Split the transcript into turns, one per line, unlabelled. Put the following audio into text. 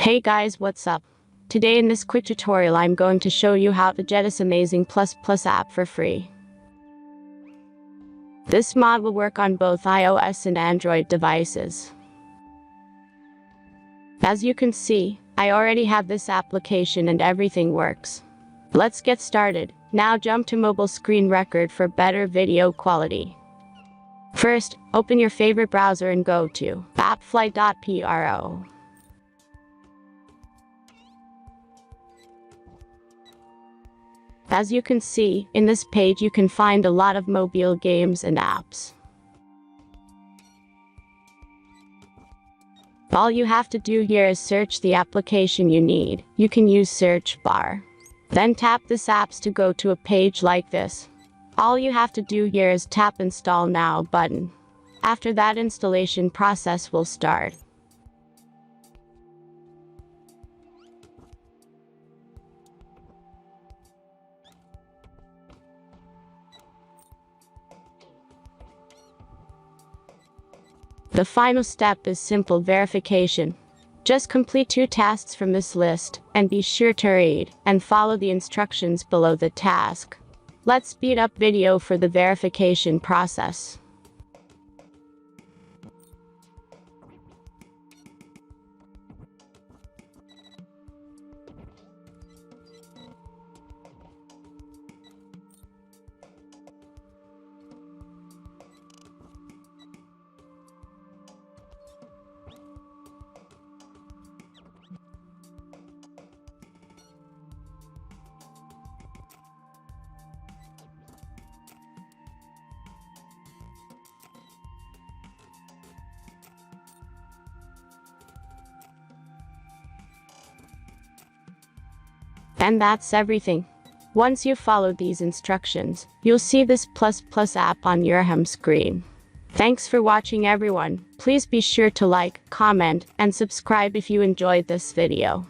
Hey guys, what's up? Today in this quick tutorial I'm going to show you how to get this amazing ++ app for free. This mod will work on both iOS and Android devices. As you can see, I already have this application and everything works. Let's get started. Now jump to mobile screen record for better video quality. First, open your favorite browser and go to appflight.pro. As you can see, in this page you can find a lot of mobile games and apps. All you have to do here is search the application you need. You can use search bar. Then tap this apps to go to a page like this. All you have to do here is tap Install Now button. After that, installation process will start. The final step is simple verification. Just complete 2 tasks from this list, and be sure to read and follow the instructions below the task. Let's speed up video for the verification process. And that's everything. Once you follow these instructions, you'll see this ++ app on your home screen. Thanks for watching everyone. Please be sure to like, comment, and subscribe if you enjoyed this video.